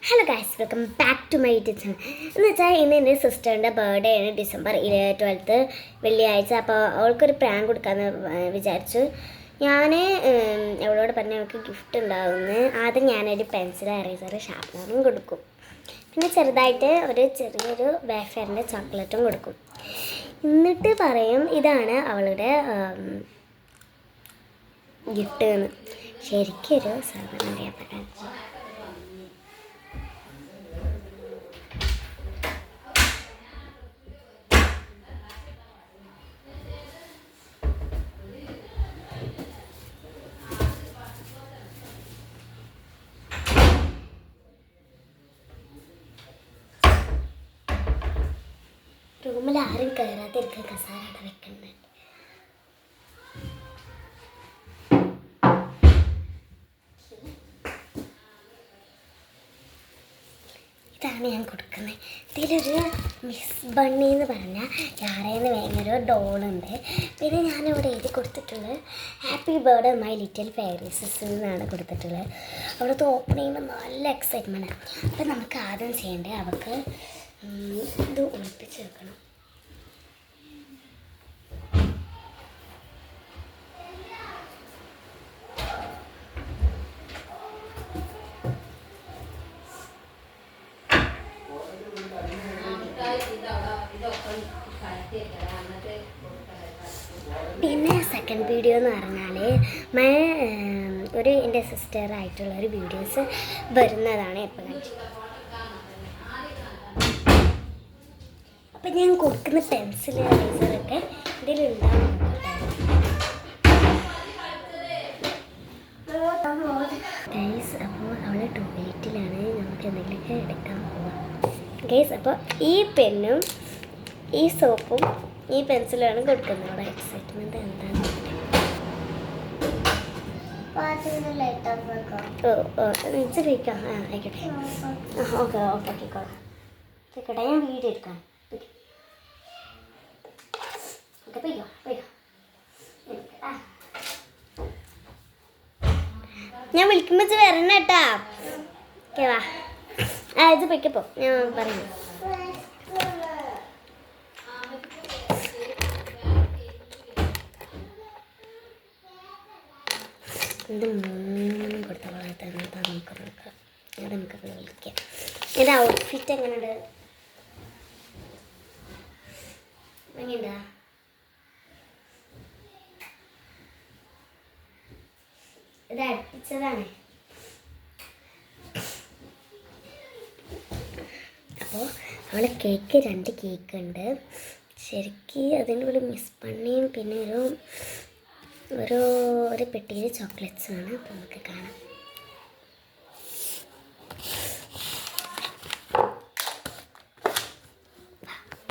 Hello guys, welcome back to my YouTube channel. എന്ന് വെച്ചാൽ ഇന്ന് എൻ്റെ സിസ്റ്ററിൻ്റെ ബർത്ത്ഡേ ആണ്, ഡിസംബർ 12 വെള്ളിയാഴ്ച. അപ്പോൾ അവൾക്കൊരു പ്രാങ്ക് കൊടുക്കാമെന്ന് വിചാരിച്ചു. ഞാൻ അവളോട് പറഞ്ഞ അവൾക്ക് ഗിഫ്റ്റ് ഉണ്ടാകുമെന്ന്. ആദ്യം ഞാനൊരു പെൻസിൽ, എറേസർ, ഷാർപ്നറും കൊടുക്കും. പിന്നെ ചെറുതായിട്ട് ചെറിയൊരു വേഫറിൻ്റെ ചോക്ലേറ്റും കൊടുക്കും. എന്നിട്ട് പറയും ഇതാണ് അവളുടെ ഗിഫ്റ്റ് എന്ന്. ശരിക്കൊരു സാധനം അറിയാൻ റൂമിൽ ആരും കയറാതിരിക്കുക, കസാര അവിടെ വെക്കുന്നുണ്ട്. ഇതാണ് ഞാൻ കൊടുക്കുന്നത്. ഇതിലൊരു മിസ് ബണ്ണി എന്ന് പറഞ്ഞാൽ യാറേന്ന് ഭയങ്കര ഡോളുണ്ട്. പിന്നെ ഞാനിവിടെ എഴുതി കൊടുത്തിട്ടുള്ളത് ഹാപ്പി ബർത്ത്ഡേ മൈ ലിറ്റിൽ ഫെയറീസസ് എന്നാണ് കൊടുത്തിട്ടുള്ളത്. അവിടുത്തെ ഓപ്പൺ ചെയ്യുമ്പോൾ നല്ല എക്സൈറ്റ്മെൻറ്റാണ്. അപ്പം നമുക്ക് ആദ്യം ചെയ്യേണ്ടത് അവൾക്ക് ഇത് ഒളിപ്പിച്ച് വെക്കണം. പിന്നെ സെക്കൻഡ് വീഡിയോ എന്ന് പറഞ്ഞാൽ ഒരു എൻ്റെ സിസ്റ്ററായിട്ടുള്ള ഒരു വീഡിയോസ് വരുന്നതാണ് എപ്പോൾ കാണിച്ചു. അപ്പം ഞാൻ കൊടുക്കുന്ന പെൻസിൽ, എറേസറൊക്കെ ഇതിലുണ്ടാവും. ഗൈസ്, അപ്പോൾ അവൾ ടോയ്ലറ്റിലാണ്. നമുക്ക് എന്തെങ്കിലുമൊക്കെ എടുക്കാൻ പോവാം. ഗൈസ്, അപ്പോൾ ഈ പെന്നും ഈ സോപ്പും ഈ പെൻസിലാണ് കൊടുക്കുന്നത്. അവിടെ എക്സൈറ്റ്മെൻറ്റ് എന്താണ്? ചോദിക്കാം. ആയിക്കോട്ടെ. ഓക്കെ ആക്കിക്കോളാം. ആയിക്കോട്ടെ, ഞാൻ വീഡിയോ എടുക്കാം. ഞാൻ വിളിക്കുമ്പോൾ വരണം കേട്ടാ. ഓക്കെ, വാ. ഇത് പൊയ്ക്കപ്പോ ഞാൻ പറഞ്ഞു. ഇത് മൂന്നും കൊടുത്ത പോലെ തന്നെ നമുക്ക് നോക്കാം. അത് നമുക്കത് വിളിക്കാം. എൻ്റെ ഔട്ട്ഫിറ്റ് എങ്ങനെയുണ്ട്? എങ്ങനെയുണ്ടാ? ഇത് അടുപ്പിച്ചതാണ്. അപ്പോൾ അവളെ കേക്ക് 2 കേക്ക് ഉണ്ട്. ശരിക്കും അതിൻ്റെ കൂടെ മിസ് പണ്ണിയും പിന്നെ ഒരു പെട്ടിയിൽ ചോക്ലേറ്റ്സുമാണ്. അപ്പോൾ നമുക്ക് കാണാം.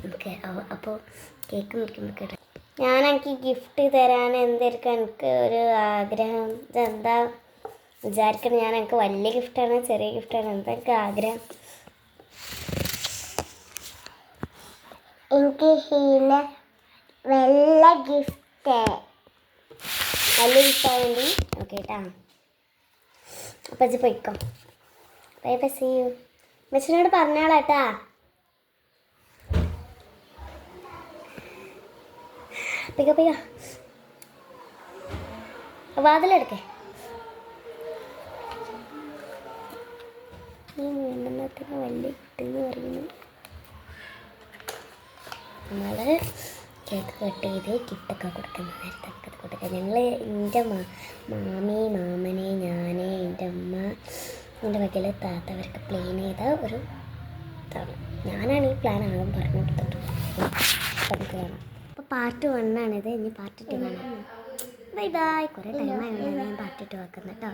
നമുക്ക് അപ്പോൾ കേക്ക് മുറിക്കുമ്പോൾ ഞാനെനിക്ക് ഗിഫ്റ്റ് തരാൻ എന്തായിരിക്കും എനിക്ക് ഒരു ആഗ്രഹം. ഇതെന്താ വിചാരിക്കണം? ഞാൻ എനിക്ക് വലിയ ഗിഫ്റ്റാണ് ചെറിയ ഗിഫ്റ്റാണ് എന്താ എനിക്ക് ആഗ്രഹം? എനിക്ക് വലിയ ഗിഫ്റ്റ് വേണ്ടി. ഓക്കെ കേട്ടാ. അപ്പം ഇത് പോയിക്കോ. Bye bye, see you. മിസ്സിനോട് പറഞ്ഞാളേട്ടാ. പിക വാതിലെടുക്കേ. ഈ 3 വലിയ കുട്ടിന്ന് പറയുന്നു. നമ്മൾ കേക്ക് കട്ട് ചെയ്ത് കിട്ടൊക്കെ കൊടുക്കുന്ന നേരത്തെ നമുക്കത് കൊടുക്കാം. ഞങ്ങൾ എൻ്റെ മാമി, മാമനെ, ഞാൻ, എൻ്റെ അമ്മ, എൻ്റെ വകയിൽ താത്ത അവർക്ക് പ്ലാൻ ചെയ്ത ഒരു ഇതാണ്. ഞാനാണ് ഈ പ്ലാൻ ആകും പറഞ്ഞു കൊടുത്തിട്ടുള്ളത്. നമുക്ക് കാണാം. അപ്പോൾ പാർട്ട് 1 ആണിത്. ഇനി പാർട്ട് 2 കാണാം. Bye bye. കുറേ ടൈമായതുകൊണ്ട് ഞാൻ പാർട്ട് 2 ആക്കുന്നത് കേട്ടോ.